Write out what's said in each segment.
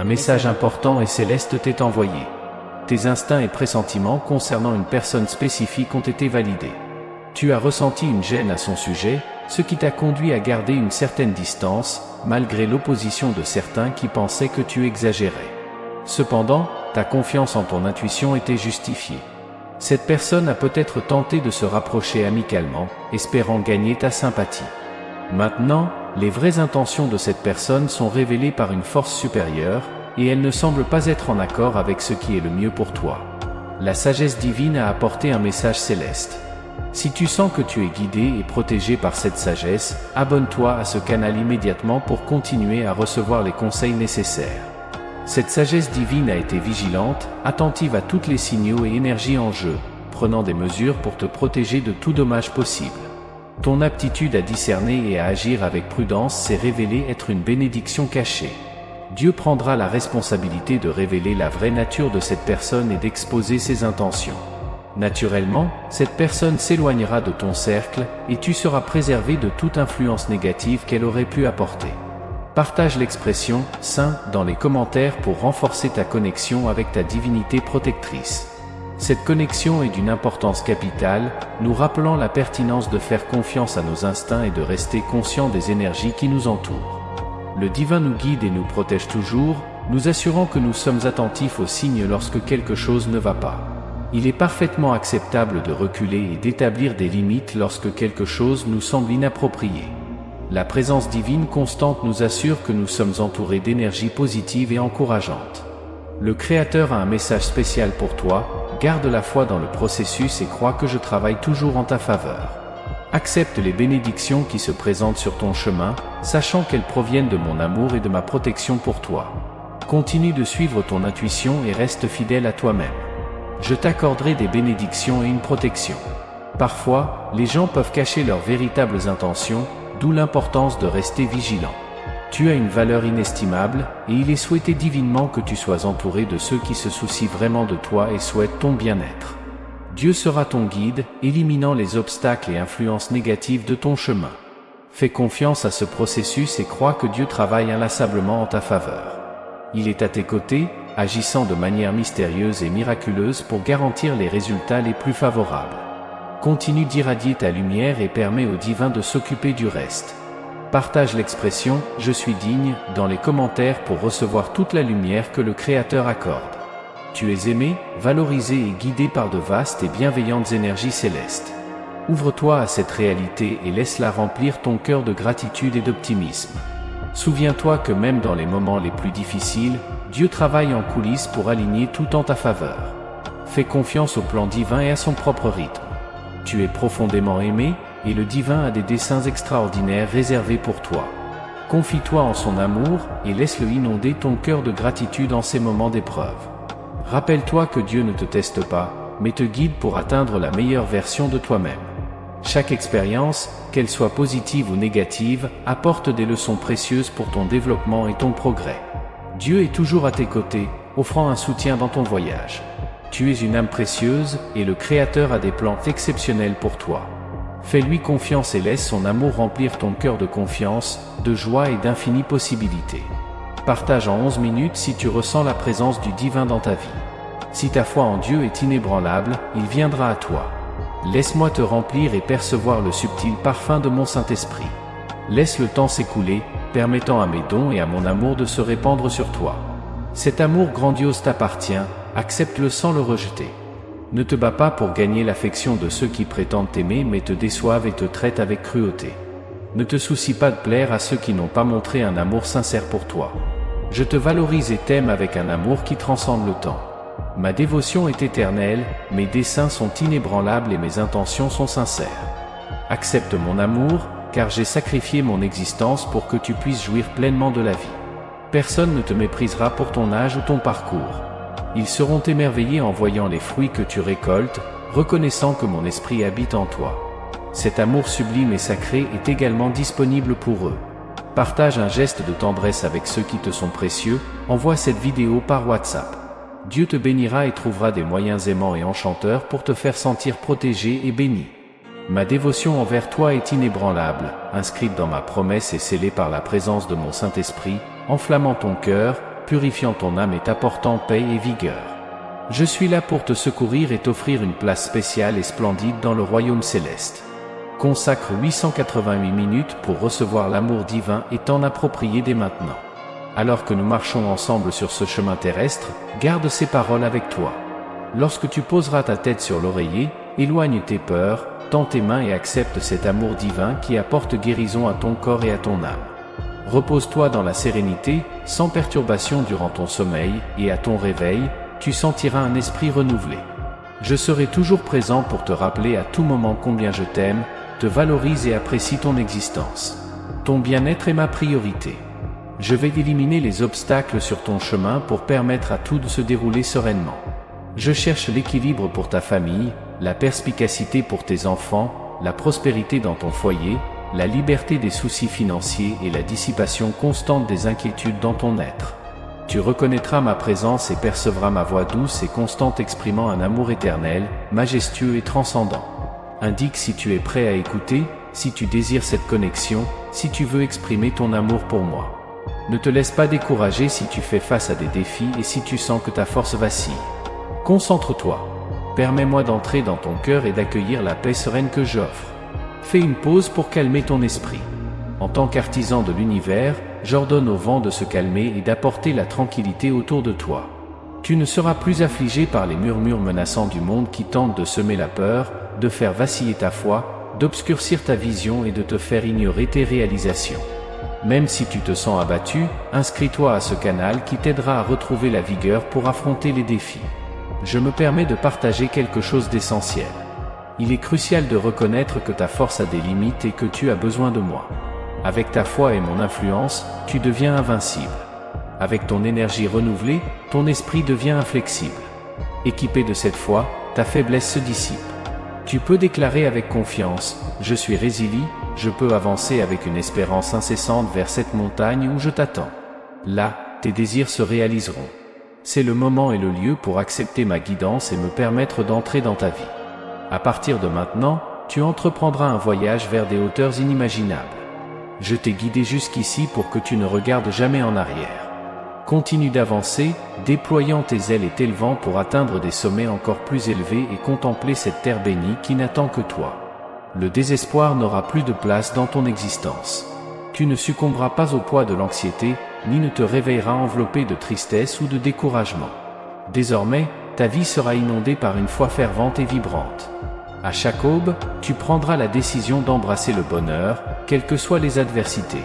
Un message important et céleste t'est envoyé. Tes instincts et pressentiments concernant une personne spécifique ont été validés. Tu as ressenti une gêne à son sujet, ce qui t'a conduit à garder une certaine distance, malgré l'opposition de certains qui pensaient que tu exagérais. Cependant, ta confiance en ton intuition était justifiée. Cette personne a peut-être tenté de se rapprocher amicalement, espérant gagner ta sympathie. Maintenant, les vraies intentions de cette personne sont révélées par une force supérieure, et elle ne semble pas être en accord avec ce qui est le mieux pour toi. La sagesse divine a apporté un message céleste. Si tu sens que tu es guidé et protégé par cette sagesse, abonne-toi à ce canal immédiatement pour continuer à recevoir les conseils nécessaires. Cette sagesse divine a été vigilante, attentive à tous les signaux et énergies en jeu, prenant des mesures pour te protéger de tout dommage possible. Ton aptitude à discerner et à agir avec prudence s'est révélée être une bénédiction cachée. Dieu prendra la responsabilité de révéler la vraie nature de cette personne et d'exposer ses intentions. Naturellement, cette personne s'éloignera de ton cercle, et tu seras préservé de toute influence négative qu'elle aurait pu apporter. Partage l'expression « Saint » dans les commentaires pour renforcer ta connexion avec ta divinité protectrice. Cette connexion est d'une importance capitale, nous rappelant la pertinence de faire confiance à nos instincts et de rester conscient des énergies qui nous entourent. Le divin nous guide et nous protège toujours, nous assurant que nous sommes attentifs aux signes lorsque quelque chose ne va pas. Il est parfaitement acceptable de reculer et d'établir des limites lorsque quelque chose nous semble inapproprié. La présence divine constante nous assure que nous sommes entourés d'énergies positives et encourageantes. Le Créateur a un message spécial pour toi, garde la foi dans le processus et crois que je travaille toujours en ta faveur. Accepte les bénédictions qui se présentent sur ton chemin, sachant qu'elles proviennent de mon amour et de ma protection pour toi. Continue de suivre ton intuition et reste fidèle à toi-même. Je t'accorderai des bénédictions et une protection. Parfois, les gens peuvent cacher leurs véritables intentions, d'où l'importance de rester vigilant. Tu as une valeur inestimable, et il est souhaité divinement que tu sois entouré de ceux qui se soucient vraiment de toi et souhaitent ton bien-être. Dieu sera ton guide, éliminant les obstacles et influences négatives de ton chemin. Fais confiance à ce processus et crois que Dieu travaille inlassablement en ta faveur. Il est à tes côtés, agissant de manière mystérieuse et miraculeuse pour garantir les résultats les plus favorables. Continue d'irradier ta lumière et permets au divin de s'occuper du reste. Partage l'expression « Je suis digne » dans les commentaires pour recevoir toute la lumière que le Créateur accorde. Tu es aimé, valorisé et guidé par de vastes et bienveillantes énergies célestes. Ouvre-toi à cette réalité et laisse-la remplir ton cœur de gratitude et d'optimisme. Souviens-toi que même dans les moments les plus difficiles, Dieu travaille en coulisses pour aligner tout en ta faveur. Fais confiance au plan divin et à son propre rythme. Tu es profondément aimé, et le divin a des desseins extraordinaires réservés pour toi. Confie-toi en son amour, et laisse-le inonder ton cœur de gratitude en ces moments d'épreuve. Rappelle-toi que Dieu ne te teste pas, mais te guide pour atteindre la meilleure version de toi-même. Chaque expérience, qu'elle soit positive ou négative, apporte des leçons précieuses pour ton développement et ton progrès. Dieu est toujours à tes côtés, offrant un soutien dans ton voyage. Tu es une âme précieuse, et le Créateur a des plans exceptionnels pour toi. Fais-lui confiance et laisse son amour remplir ton cœur de confiance, de joie et d'infinies possibilités. Partage en 11 minutes si tu ressens la présence du divin dans ta vie. Si ta foi en Dieu est inébranlable, il viendra à toi. Laisse-moi te remplir et percevoir le subtil parfum de mon Saint-Esprit. Laisse le temps s'écouler, permettant à mes dons et à mon amour de se répandre sur toi. Cet amour grandiose t'appartient, accepte-le sans le rejeter. Ne te bats pas pour gagner l'affection de ceux qui prétendent t'aimer mais te déçoivent et te traitent avec cruauté. Ne te soucie pas de plaire à ceux qui n'ont pas montré un amour sincère pour toi. Je te valorise et t'aime avec un amour qui transcende le temps. Ma dévotion est éternelle, mes desseins sont inébranlables et mes intentions sont sincères. Accepte mon amour, car j'ai sacrifié mon existence pour que tu puisses jouir pleinement de la vie. Personne ne te méprisera pour ton âge ou ton parcours. Ils seront émerveillés en voyant les fruits que tu récoltes, reconnaissant que mon esprit habite en toi. Cet amour sublime et sacré est également disponible pour eux. Partage un geste de tendresse avec ceux qui te sont précieux, envoie cette vidéo par WhatsApp. Dieu te bénira et trouvera des moyens aimants et enchanteurs pour te faire sentir protégé et béni. Ma dévotion envers toi est inébranlable, inscrite dans ma promesse et scellée par la présence de mon Saint-Esprit, enflammant ton cœur, purifiant ton âme et t'apportant paix et vigueur. Je suis là pour te secourir et t'offrir une place spéciale et splendide dans le royaume céleste. Consacre 888 minutes pour recevoir l'amour divin et t'en approprier dès maintenant. Alors que nous marchons ensemble sur ce chemin terrestre, garde ces paroles avec toi. Lorsque tu poseras ta tête sur l'oreiller, éloigne tes peurs, tends tes mains et accepte cet amour divin qui apporte guérison à ton corps et à ton âme. Repose-toi dans la sérénité, sans perturbation durant ton sommeil, et à ton réveil, tu sentiras un esprit renouvelé. Je serai toujours présent pour te rappeler à tout moment combien je t'aime, te valorise et apprécie ton existence. Ton bien-être est ma priorité. Je vais éliminer les obstacles sur ton chemin pour permettre à tout de se dérouler sereinement. Je cherche l'équilibre pour ta famille, la perspicacité pour tes enfants, la prospérité dans ton foyer, la liberté des soucis financiers et la dissipation constante des inquiétudes dans ton être. Tu reconnaîtras ma présence et percevras ma voix douce et constante exprimant un amour éternel, majestueux et transcendant. Indique si tu es prêt à écouter, si tu désires cette connexion, si tu veux exprimer ton amour pour moi. Ne te laisse pas décourager si tu fais face à des défis et si tu sens que ta force vacille. Concentre-toi. Permets-moi d'entrer dans ton cœur et d'accueillir la paix sereine que j'offre. Fais une pause pour calmer ton esprit. En tant qu'artisan de l'univers, j'ordonne au vent de se calmer et d'apporter la tranquillité autour de toi. Tu ne seras plus affligé par les murmures menaçants du monde qui tentent de semer la peur, de faire vaciller ta foi, d'obscurcir ta vision et de te faire ignorer tes réalisations. Même si tu te sens abattu, inscris-toi à ce canal qui t'aidera à retrouver la vigueur pour affronter les défis. Je me permets de partager quelque chose d'essentiel. Il est crucial de reconnaître que ta force a des limites et que tu as besoin de moi. Avec ta foi et mon influence, tu deviens invincible. Avec ton énergie renouvelée, ton esprit devient inflexible. Équipé de cette foi, ta faiblesse se dissipe. Tu peux déclarer avec confiance, « Je suis résilient, je peux avancer avec une espérance incessante vers cette montagne où je t'attends. » Là, tes désirs se réaliseront. C'est le moment et le lieu pour accepter ma guidance et me permettre d'entrer dans ta vie. À partir de maintenant, tu entreprendras un voyage vers des hauteurs inimaginables. Je t'ai guidé jusqu'ici pour que tu ne regardes jamais en arrière. Continue d'avancer, déployant tes ailes et t'élevant pour atteindre des sommets encore plus élevés et contempler cette terre bénie qui n'attend que toi. Le désespoir n'aura plus de place dans ton existence. Tu ne succomberas pas au poids de l'anxiété, ni ne te réveilleras enveloppé de tristesse ou de découragement. Désormais, ta vie sera inondée par une foi fervente et vibrante. À chaque aube, tu prendras la décision d'embrasser le bonheur, quelles que soient les adversités.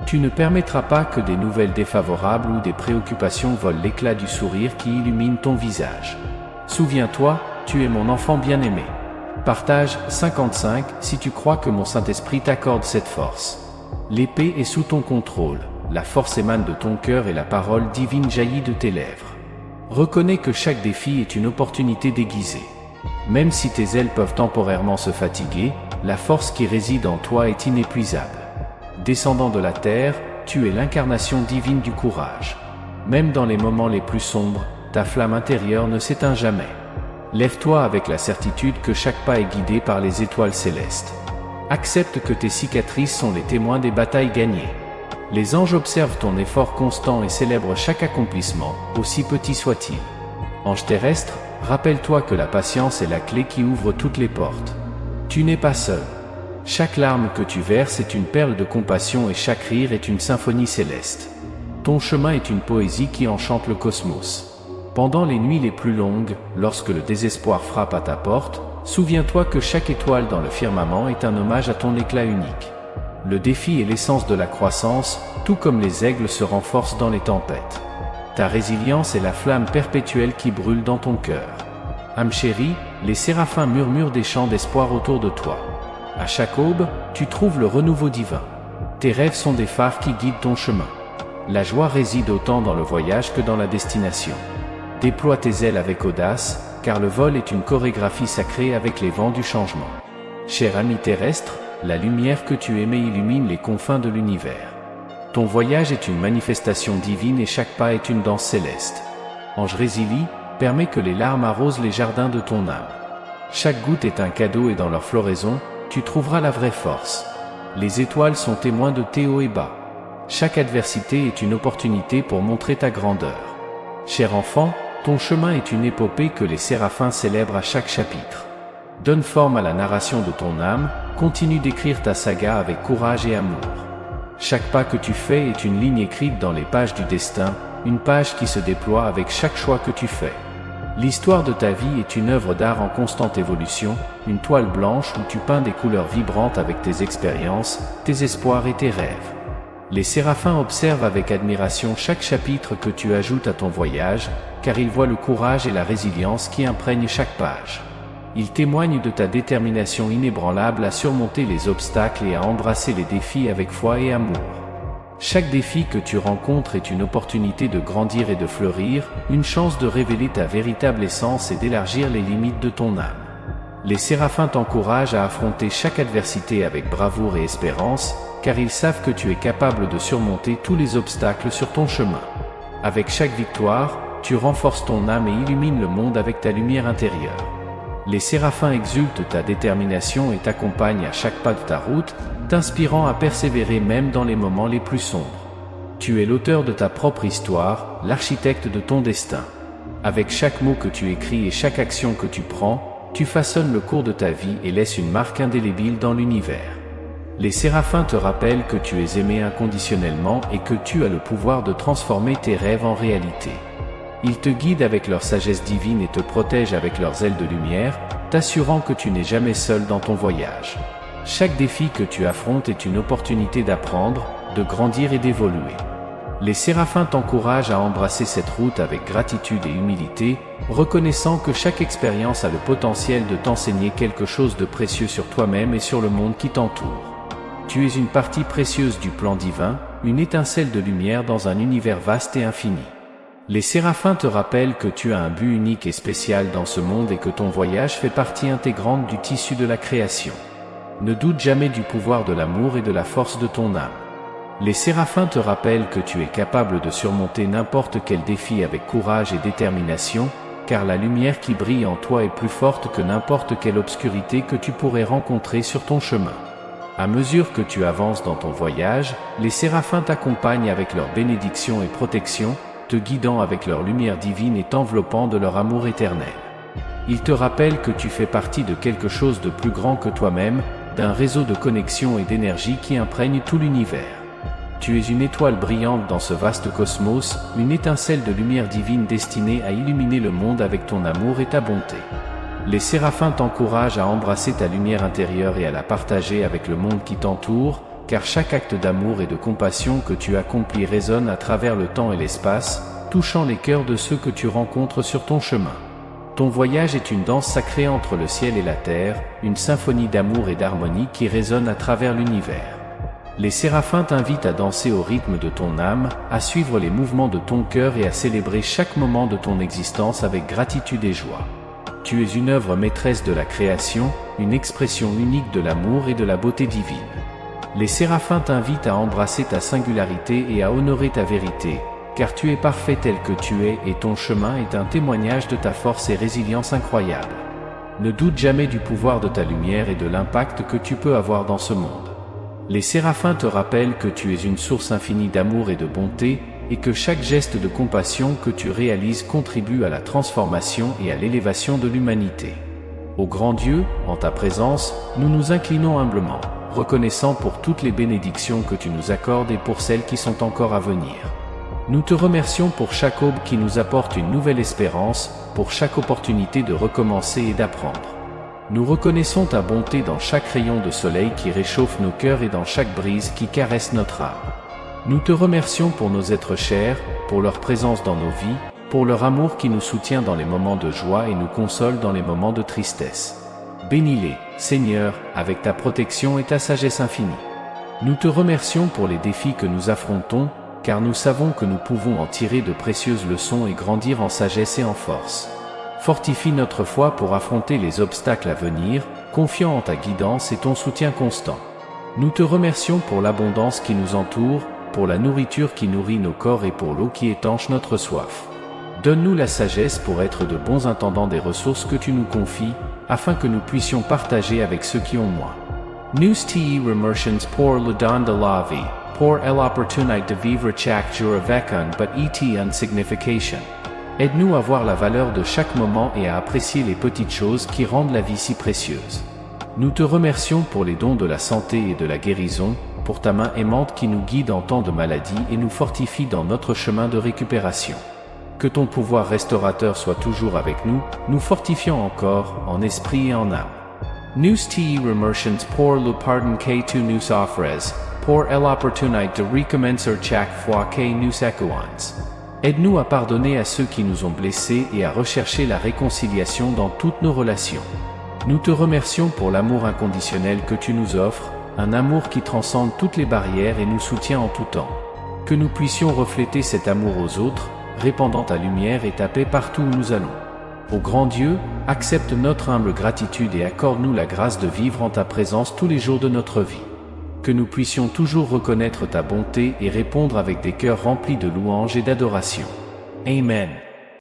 Tu ne permettras pas que des nouvelles défavorables ou des préoccupations volent l'éclat du sourire qui illumine ton visage. Souviens-toi, tu es mon enfant bien-aimé. Partage 55 si tu crois que mon Saint-Esprit t'accorde cette force. L'épée est sous ton contrôle, la force émane de ton cœur et la parole divine jaillit de tes lèvres. Reconnais que chaque défi est une opportunité déguisée. Même si tes ailes peuvent temporairement se fatiguer, la force qui réside en toi est inépuisable. Descendant de la terre, tu es l'incarnation divine du courage. Même dans les moments les plus sombres, ta flamme intérieure ne s'éteint jamais. Lève-toi avec la certitude que chaque pas est guidé par les étoiles célestes. Accepte que tes cicatrices sont les témoins des batailles gagnées. Les anges observent ton effort constant et célèbrent chaque accomplissement, aussi petit soit-il. Ange terrestre, rappelle-toi que la patience est la clé qui ouvre toutes les portes. Tu n'es pas seul. Chaque larme que tu verses est une perle de compassion et chaque rire est une symphonie céleste. Ton chemin est une poésie qui enchante le cosmos. Pendant les nuits les plus longues, lorsque le désespoir frappe à ta porte, souviens-toi que chaque étoile dans le firmament est un hommage à ton éclat unique. Le défi est l'essence de la croissance, tout comme les aigles se renforcent dans les tempêtes. Ta résilience est la flamme perpétuelle qui brûle dans ton cœur. Âme chérie, les séraphins murmurent des chants d'espoir autour de toi. À chaque aube, tu trouves le renouveau divin. Tes rêves sont des phares qui guident ton chemin. La joie réside autant dans le voyage que dans la destination. Déploie tes ailes avec audace, car le vol est une chorégraphie sacrée avec les vents du changement. Cher ami terrestre, la lumière que tu émets illumine les confins de l'univers. Ton voyage est une manifestation divine et chaque pas est une danse céleste. Ange résilie, permets que les larmes arrosent les jardins de ton âme. Chaque goutte est un cadeau et dans leur floraison, tu trouveras la vraie force. Les étoiles sont témoins de tes hauts et bas. Chaque adversité est une opportunité pour montrer ta grandeur. Cher enfant, ton chemin est une épopée que les séraphins célèbrent à chaque chapitre. Donne forme à la narration de ton âme, continue d'écrire ta saga avec courage et amour. Chaque pas que tu fais est une ligne écrite dans les pages du destin, une page qui se déploie avec chaque choix que tu fais. L'histoire de ta vie est une œuvre d'art en constante évolution, une toile blanche où tu peins des couleurs vibrantes avec tes expériences, tes espoirs et tes rêves. Les séraphins observent avec admiration chaque chapitre que tu ajoutes à ton voyage, car ils voient le courage et la résilience qui imprègnent chaque page. Ils témoignent de ta détermination inébranlable à surmonter les obstacles et à embrasser les défis avec foi et amour. Chaque défi que tu rencontres est une opportunité de grandir et de fleurir, une chance de révéler ta véritable essence et d'élargir les limites de ton âme. Les séraphins t'encouragent à affronter chaque adversité avec bravoure et espérance, car ils savent que tu es capable de surmonter tous les obstacles sur ton chemin. Avec chaque victoire, tu renforces ton âme et illumines le monde avec ta lumière intérieure. Les séraphins exultent ta détermination et t'accompagnent à chaque pas de ta route, t'inspirant à persévérer même dans les moments les plus sombres. Tu es l'auteur de ta propre histoire, l'architecte de ton destin. Avec chaque mot que tu écris et chaque action que tu prends, tu façonnes le cours de ta vie et laisses une marque indélébile dans l'univers. Les séraphins te rappellent que tu es aimé inconditionnellement et que tu as le pouvoir de transformer tes rêves en réalité. Ils te guident avec leur sagesse divine et te protègent avec leurs ailes de lumière, t'assurant que tu n'es jamais seul dans ton voyage. Chaque défi que tu affrontes est une opportunité d'apprendre, de grandir et d'évoluer. Les séraphins t'encouragent à embrasser cette route avec gratitude et humilité, reconnaissant que chaque expérience a le potentiel de t'enseigner quelque chose de précieux sur toi-même et sur le monde qui t'entoure. Tu es une partie précieuse du plan divin, une étincelle de lumière dans un univers vaste et infini. Les séraphins te rappellent que tu as un but unique et spécial dans ce monde et que ton voyage fait partie intégrante du tissu de la création. Ne doute jamais du pouvoir de l'amour et de la force de ton âme. Les séraphins te rappellent que tu es capable de surmonter n'importe quel défi avec courage et détermination, car la lumière qui brille en toi est plus forte que n'importe quelle obscurité que tu pourrais rencontrer sur ton chemin. À mesure que tu avances dans ton voyage, les séraphins t'accompagnent avec leur bénédiction et protection, te guidant avec leur lumière divine et t'enveloppant de leur amour éternel. Ils te rappellent que tu fais partie de quelque chose de plus grand que toi-même, d'un réseau de connexion et d'énergie qui imprègne tout l'univers. Tu es une étoile brillante dans ce vaste cosmos, une étincelle de lumière divine destinée à illuminer le monde avec ton amour et ta bonté. Les séraphins t'encouragent à embrasser ta lumière intérieure et à la partager avec le monde qui t'entoure, car chaque acte d'amour et de compassion que tu accomplis résonne à travers le temps et l'espace, touchant les cœurs de ceux que tu rencontres sur ton chemin. Ton voyage est une danse sacrée entre le ciel et la terre, une symphonie d'amour et d'harmonie qui résonne à travers l'univers. Les séraphins t'invitent à danser au rythme de ton âme, à suivre les mouvements de ton cœur et à célébrer chaque moment de ton existence avec gratitude et joie. Tu es une œuvre maîtresse de la création, une expression unique de l'amour et de la beauté divine. Les séraphins t'invitent à embrasser ta singularité et à honorer ta vérité, car tu es parfait tel que tu es et ton chemin est un témoignage de ta force et résilience incroyable. Ne doute jamais du pouvoir de ta lumière et de l'impact que tu peux avoir dans ce monde. Les séraphins te rappellent que tu es une source infinie d'amour et de bonté, et que chaque geste de compassion que tu réalises contribue à la transformation et à l'élévation de l'humanité. Ô grand Dieu, en ta présence, nous nous inclinons humblement, reconnaissant pour toutes les bénédictions que tu nous accordes et pour celles qui sont encore à venir. Nous te remercions pour chaque aube qui nous apporte une nouvelle espérance, pour chaque opportunité de recommencer et d'apprendre. Nous reconnaissons ta bonté dans chaque rayon de soleil qui réchauffe nos cœurs et dans chaque brise qui caresse notre âme. Nous te remercions pour nos êtres chers, pour leur présence dans nos vies, pour leur amour qui nous soutient dans les moments de joie et nous console dans les moments de tristesse. Bénis-les, Seigneur, avec ta protection et ta sagesse infinie. Nous te remercions pour les défis que nous affrontons, car nous savons que nous pouvons en tirer de précieuses leçons et grandir en sagesse et en force. Fortifie notre foi pour affronter les obstacles à venir, confiant en ta guidance et ton soutien constant. Nous te remercions pour l'abondance qui nous entoure, pour la nourriture qui nourrit nos corps et pour l'eau qui étanche notre soif. Donne-nous la sagesse pour être de bons intendants des ressources que tu nous confies, afin que nous puissions partager avec ceux qui ont moins. Nous te remercions pour le don de la vie, pour l'opportunité de vivre chaque jour avec un petit insignification. Aide-nous à voir la valeur de chaque moment et à apprécier les petites choses qui rendent la vie si précieuse. Nous te remercions pour les dons de la santé et de la guérison, pour ta main aimante qui nous guide en temps de maladie et nous fortifie dans notre chemin de récupération. Que ton pouvoir restaurateur soit toujours avec nous, nous fortifiant encore, en esprit et en âme. Nous te remercions pour le pardon que tu nous offres, pour l'opportunité de recommencer chaque fois que nous échouons. Aide-nous à pardonner à ceux qui nous ont blessés et à rechercher la réconciliation dans toutes nos relations. Nous te remercions pour l'amour inconditionnel que tu nous offres, un amour qui transcende toutes les barrières et nous soutient en tout temps. Que nous puissions refléter cet amour aux autres, répandant ta lumière et ta paix partout où nous allons. Ô grand Dieu, accepte notre humble gratitude et accorde-nous la grâce de vivre en ta présence tous les jours de notre vie. Que nous puissions toujours reconnaître ta bonté et répondre avec des cœurs remplis de louanges et d'adoration. Amen.